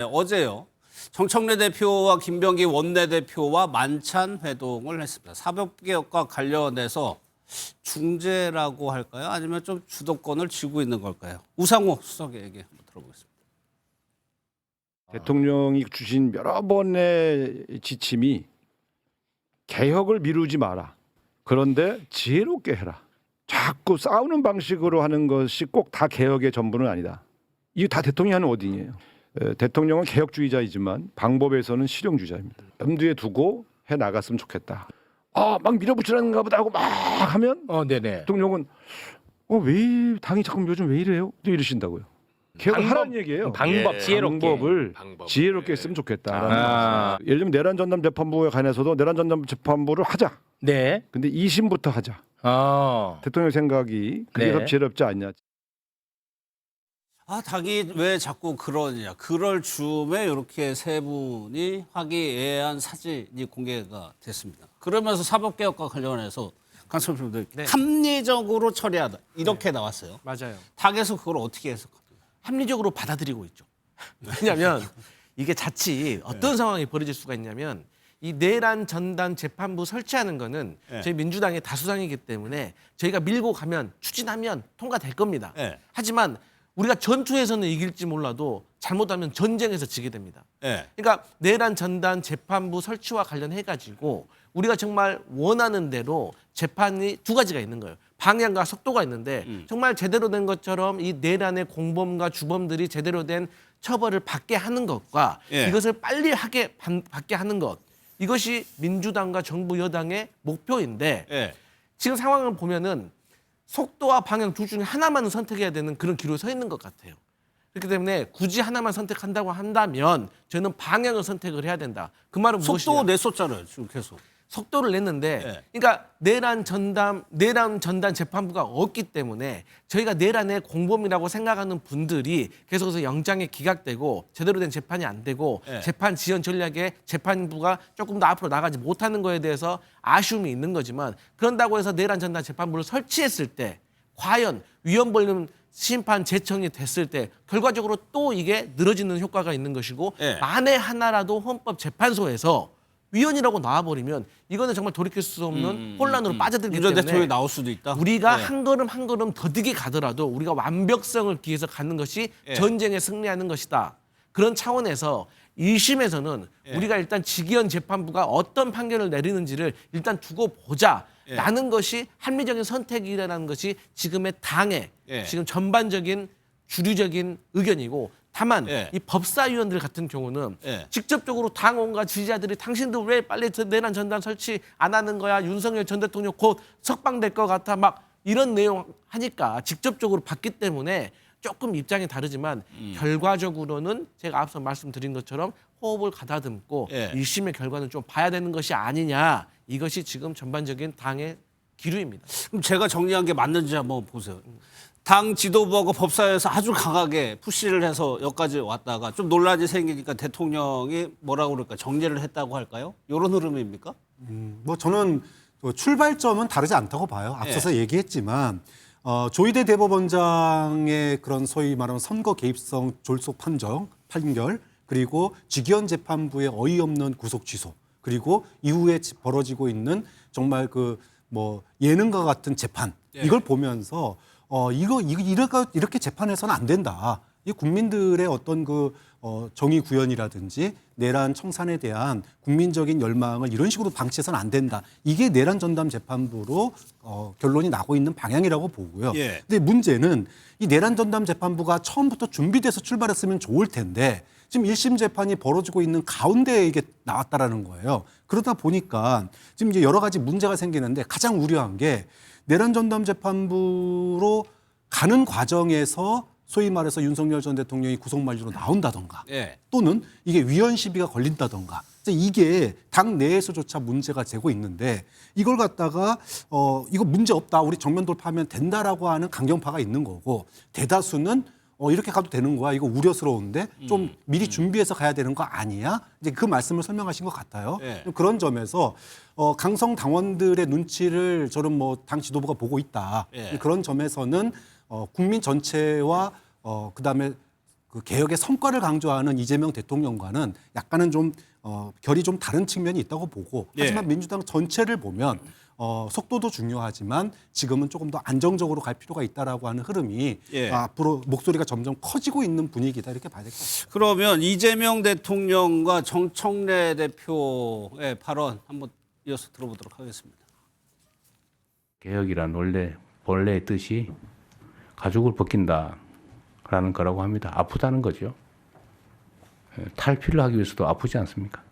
네, 어제요. 정청래 대표와 김병기 원내대표와 만찬 회동을 했습니다. 사법개혁과 관련해서 중재라고 할까요? 아니면 좀 주도권을 쥐고 있는 걸까요? 우상호 수석의 얘기 한번 들어보겠습니다. 대통령이 주신 여러 번의 지침이 개혁을 미루지 마라. 그런데 지혜롭게 해라. 자꾸 싸우는 방식으로 하는 것이 꼭 다 개혁의 전부는 아니다. 이게 다 대통령이 하는 워딩이에요. 대통령은 개혁주의자이지만 방법에서는 실용주의자입니다. 염두에 두고 해 나갔으면 좋겠다. 막 밀어붙이라는가 보다 하고 막 하면 네네. 대통령은 왜 당이 자꾸 요즘 왜 이래요? 또 이러신다고요. 개혁을 하라는 얘기예요. 방법 지혜롭게. 방법을 지혜롭게 했으면 좋겠다. 예를 들면 내란 전담 재판부에 관해서도 내란 전담 재판부를 하자. 네. 근데 2심부터 하자. 대통령 생각이 그게 네. 더 지혜롭지 않냐. 당이 왜 자꾸 그러냐. 그럴 즈음에 이렇게 세 분이 화기애애한 사진이 공개가 됐습니다. 그러면서 사법개혁과 관련해서 강철표들 합리적으로 처리하다. 이렇게 나왔어요. 맞아요. 당에서 그걸 어떻게 해석합니까? 합리적으로 받아들이고 있죠. 왜냐하면 이게 자칫 어떤 상황이 벌어질 수가 있냐면 이 내란 전담 재판부 설치하는 거는 저희 민주당의 다수당이기 때문에 저희가 밀고 가면 추진하면 통과될 겁니다. 하지만 우리가 전투에서는 이길지 몰라도 잘못하면 전쟁에서 지게 됩니다. 그러니까 내란 전담 재판부 설치와 관련해 가지고 우리가 정말 원하는 대로 재판이 두 가지가 있는 거예요. 방향과 속도가 있는데 정말 제대로 된 것처럼 이 내란의 공범과 주범들이 제대로 된 처벌을 받게 하는 것과 이것을 빨리 받게 하는 것, 이것이 민주당과 정부 여당의 목표인데 지금 상황을 보면은 속도와 방향 둘 중에 하나만 선택해야 되는 그런 기로에 서 있는 것 같아요. 그렇기 때문에 굳이 하나만 선택한다고 한다면 저는 방향을 선택을 해야 된다. 그 말은 무엇이냐? 속도 냈었잖아요. 지금 계속. 속도를 냈는데 그러니까 내란 전담 재판부가 없기 때문에 저희가 내란의 공범이라고 생각하는 분들이 계속해서 영장에 기각되고 제대로 된 재판이 안 되고 재판 지연 전략에 재판부가 조금 더 앞으로 나가지 못하는 거에 대해서 아쉬움이 있는 거지만 그런다고 해서 내란 전담 재판부를 설치했을 때 과연 위헌벌금 심판 제청이 됐을 때 결과적으로 또 이게 늘어지는 효과가 있는 것이고 만에 하나라도 헌법재판소에서 위헌이라고 나와버리면 이거는 정말 돌이킬 수 없는 혼란으로 빠져들기 윤 전 때문에 대통령이 나올 수도 있다. 우리가 한 걸음 한 걸음 더디게 가더라도 우리가 완벽성을 기해서 가는 것이 전쟁에 승리하는 것이다. 그런 차원에서 1심에서는 우리가 일단 직위원 재판부가 어떤 판결을 내리는지를 일단 두고 보자라는 것이 합리적인 선택이라는 것이 지금의 당의 지금 전반적인 주류적인 의견이고 다만 이 법사위원들 같은 경우는 직접적으로 당원과 지지자들이 당신들 왜 빨리 내란 전담 설치 안 하는 거야? 윤석열 전 대통령 곧 석방될 것 같아. 막 이런 내용 하니까 직접적으로 봤기 때문에 조금 입장이 다르지만 결과적으로는 제가 앞서 말씀드린 것처럼 호흡을 가다듬고 1심의 결과는 좀 봐야 되는 것이 아니냐. 이것이 지금 전반적인 당의 기류입니다. 그럼 제가 정리한 게 맞는지 한번 보세요. 당 지도부하고 법사위에서 아주 강하게 푸시를 해서 여기까지 왔다가 좀 논란이 생기니까 대통령이 뭐라고 그럴까 정리를 했다고 할까요? 이런 흐름입니까? 뭐 저는 출발점은 다르지 않다고 봐요. 앞서서 얘기했지만 조희대 대법원장의 그런 소위 말하는 선거 개입성 졸속 판결 그리고 직위원 재판부의 어이없는 구속 취소 그리고 이후에 벌어지고 있는 정말 그 뭐 예능과 같은 재판 이걸 보면서 이렇게 재판해서는 안 된다. 이 국민들의 어떤 그 정의 구현이라든지 내란 청산에 대한 국민적인 열망을 이런 식으로 방치해서는 안 된다. 이게 내란 전담 재판부로 결론이 나고 있는 방향이라고 보고요. 근데 문제는 이 내란 전담 재판부가 처음부터 준비돼서 출발했으면 좋을 텐데 지금 1심 재판이 벌어지고 있는 가운데에 이게 나왔다라는 거예요. 그러다 보니까 지금 이제 여러 가지 문제가 생기는데 가장 우려한 게 내란 전담 재판부로 가는 과정에서 소위 말해서 윤석열 전 대통령이 구속만료로 나온다던가 또는 이게 위헌 시비가 걸린다던가 이게 당 내에서조차 문제가 되고 있는데 이걸 갖다가 이거 문제 없다 우리 정면 돌파하면 된다라고 하는 강경파가 있는 거고 대다수는 이렇게 가도 되는 거야 이거 우려스러운데 좀 미리 준비해서 가야 되는 거 아니야? 이제 그 말씀을 설명하신 것 같아요. 그런 점에서 강성 당원들의 눈치를 저는 뭐 당 지도부가 보고 있다. 그런 점에서는 국민 전체와 그다음에 그 개혁의 성과를 강조하는 이재명 대통령과는 약간은 좀 결이 좀 다른 측면이 있다고 보고 예. 하지만 민주당 전체를 보면 속도도 중요하지만 지금은 조금 더 안정적으로 갈 필요가 있다라고 하는 흐름이 예. 앞으로 목소리가 점점 커지고 있는 분위기다 이렇게 봐야 될 것 같습니다. 그러면 이재명 대통령과 정청래 대표의 발언 한번 이어서 들어보도록 하겠습니다. 개혁이란 본래의 뜻이 가죽을 벗긴다라는 거라고 합니다. 아프다는 거죠. 탈피를 하기 위해서도 아프지 않습니까?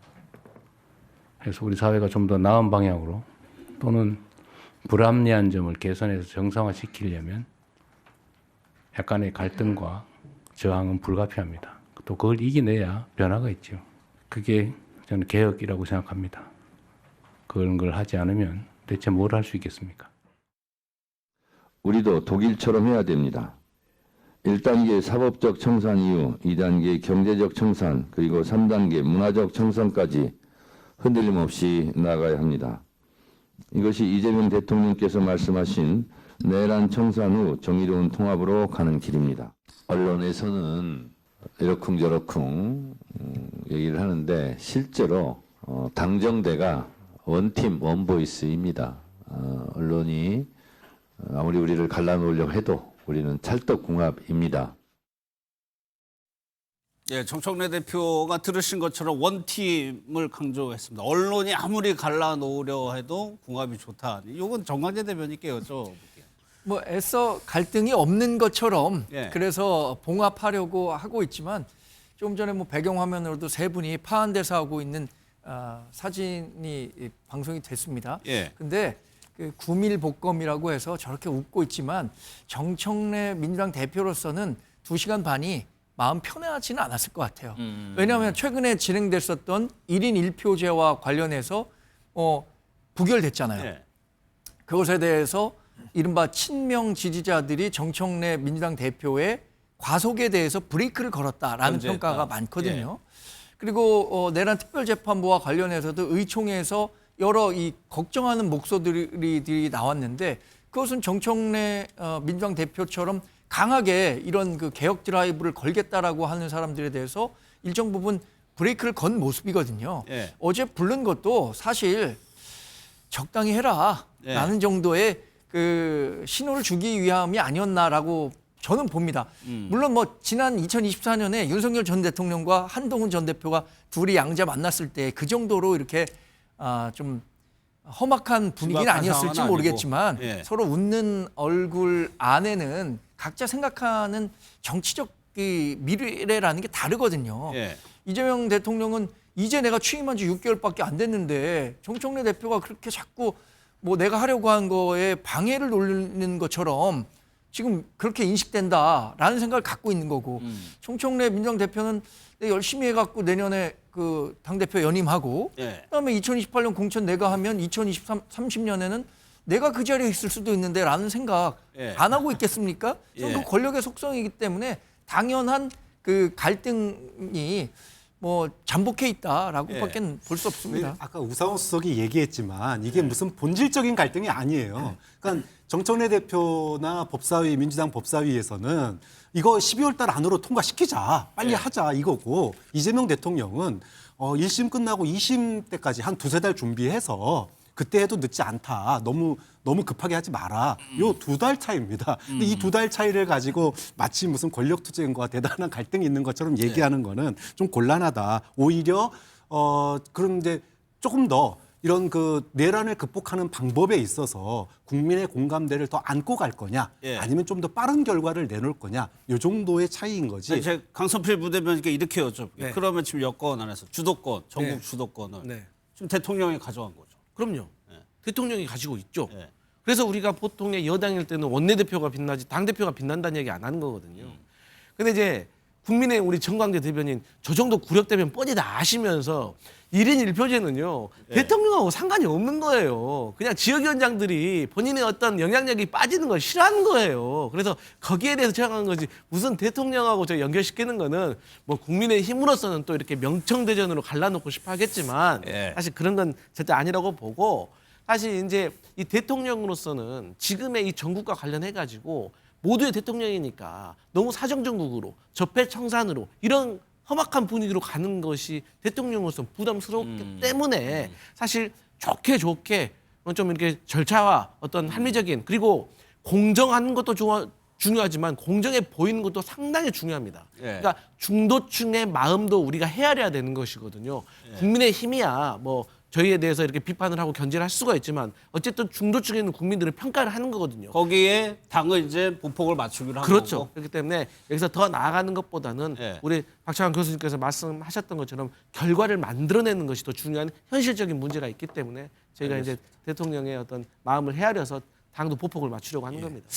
그래서 우리 사회가 좀 더 나은 방향으로 또는 불합리한 점을 개선해서 정상화시키려면 약간의 갈등과 저항은 불가피합니다. 또 그걸 이겨내야 변화가 있죠. 그게 저는 개혁이라고 생각합니다. 그런 걸 하지 않으면 대체 뭘 할 수 있겠습니까? 우리도 독일처럼 해야 됩니다. 1단계 사법적 청산 이후 2단계 경제적 청산 그리고 3단계 문화적 청산까지 흔들림 없이 나가야 합니다. 이것이 이재명 대통령께서 말씀하신 내란 청산 후 정의로운 통합으로 가는 길입니다. 언론에서는 이러쿵저러쿵 얘기를 하는데 실제로 당정대가 원팀 원보이스입니다. 언론이 아무리 우리를 갈라놓으려고 해도 우리는 찰떡궁합입니다. 예, 정청래 대표가 들으신 것처럼 원팀을 강조했습니다. 언론이 아무리 갈라놓으려 해도 궁합이 좋다. 이건 정광재 대변인께 여쭤볼게요. 뭐 애써 갈등이 없는 것처럼 예. 그래서 봉합하려고 하고 있지만 좀 전에 뭐 배경 화면으로도 세 분이 파한대사 하고 있는 사진이 방송이 됐습니다. 예. 근데 그 구밀복검이라고 해서 저렇게 웃고 있지만 정청래 민주당 대표로서는 2시간 반이 마음 편해하지는 않았을 것 같아요. 왜냐하면 최근에 진행됐었던 1인 1표제와 관련해서 부결됐잖아요. 예. 그것에 대해서 이른바 친명 지지자들이 정청래 민주당 대표의 과속에 대해서 브레이크를 걸었다라는 견제했다. 평가가 많거든요. 그리고 내란 특별재판부와 관련해서도 의총에서 여러 이 걱정하는 목소리들이 나왔는데 그것은 정청래 민주당 대표처럼 강하게 이런 그 개혁 드라이브를 걸겠다라고 하는 사람들에 대해서 일정 부분 브레이크를 건 모습이거든요. 예. 어제 부른 것도 사실 적당히 해라라는 예. 정도의 그 신호를 주기 위함이 아니었나라고 저는 봅니다. 물론 뭐 지난 2024년에 윤석열 전 대통령과 한동훈 전 대표가 둘이 양자 만났을 때 그 정도로 이렇게 좀 험악한 분위기는 심각한 아니었을지 상황은 모르겠지만 아니고. 예. 서로 웃는 얼굴 안에는 각자 생각하는 정치적 이 미래라는 게 다르거든요. 예. 이재명 대통령은 이제 내가 취임한 지 6개월밖에 안 됐는데 정청래 대표가 그렇게 자꾸 뭐 내가 하려고 한 거에 방해를 놓는 것처럼 지금 그렇게 인식된다라는 생각을 갖고 있는 거고 정청래 민주당 대표는 내가 열심히 해갖고 내년에 그 당대표 연임하고 예. 그다음에 2028년 공천 내가 하면 30년에는 내가 그 자리에 있을 수도 있는데 라는 생각 예. 안 하고 있겠습니까? 저는 예. 그 권력의 속성이기 때문에 당연한 그 갈등이 뭐 잠복해 있다라고밖에 볼 수 없습니다. 아까 우상호 수석이 얘기했지만 이게 무슨 본질적인 갈등이 아니에요. 그러니까 정청래 대표나 법사위 민주당 법사위에서는 이거 12월 달 안으로 통과시키자. 빨리 하자 이거고 이재명 대통령은 1심 끝나고 2심 때까지 한 2-3달 준비해서 그때 해도 늦지 않다. 너무 급하게 하지 마라. 요 2달 차이입니다. 근데 이 2달 차이를 가지고 마치 무슨 권력 투쟁과 대단한 갈등이 있는 것처럼 얘기하는 거는 좀 곤란하다. 오히려 그런데 조금 더 이런 그 내란을 극복하는 방법에 있어서 국민의 공감대를 더 안고 갈 거냐, 예. 아니면 좀 더 빠른 결과를 내놓을 거냐, 요 정도의 차이인 거지. 제가 강선필 부대변인께 이렇게 여쭤볼게요. 네. 그러면 지금 여권 안에서 주도권, 전국 네. 주도권을 네. 지금 대통령이 가져간 거죠. 그럼요. 대통령이 가지고 있죠. 예. 그래서 우리가 보통의 여당일 때는 원내대표가 빛나지 당대표가 빛난다는 얘기 안 하는 거거든요. 근데 이제 국민의 우리 정광재 대변인 저 정도 구력되면 뻔히 다 아시면서 1인 1표제는요. 대통령하고 상관이 없는 거예요. 그냥 지역위원장들이 본인의 어떤 영향력이 빠지는 걸 싫어하는 거예요. 그래서 거기에 대해서 생각하는 거지 무슨 대통령하고 저 연결시키는 거는 뭐 국민의 힘으로서는 또 이렇게 명청대전으로 갈라놓고 싶어 하겠지만 예. 사실 그런 건 절대 아니라고 보고 사실 이제 이 대통령으로서는 지금의 이 정국과 관련해 가지고 모두의 대통령이니까 너무 사정정국으로 적폐청산으로 이런 험악한 분위기로 가는 것이 대통령으로서 부담스럽기 때문에 사실 좋게 좀 이렇게 절차와 어떤 합리적인 그리고 공정한 것도 중요하지만 공정해 보이는 것도 상당히 중요합니다. 그러니까 중도층의 마음도 우리가 헤아려야 되는 것이거든요. 국민의 힘이야 뭐 저희에 대해서 이렇게 비판을 하고 견제를 할 수가 있지만 어쨌든 중도층에 있는 국민들은 평가를 하는 거거든요. 거기에 당은 이제 보폭을 맞추기로 한 그렇죠. 거고. 그렇기 때문에 여기서 더 나아가는 것보다는 우리 박찬환 교수님께서 말씀하셨던 것처럼 결과를 만들어내는 것이 더 중요한 현실적인 문제가 있기 때문에 저희가 이제 대통령의 어떤 마음을 헤아려서 당도 보폭을 맞추려고 하는 겁니다.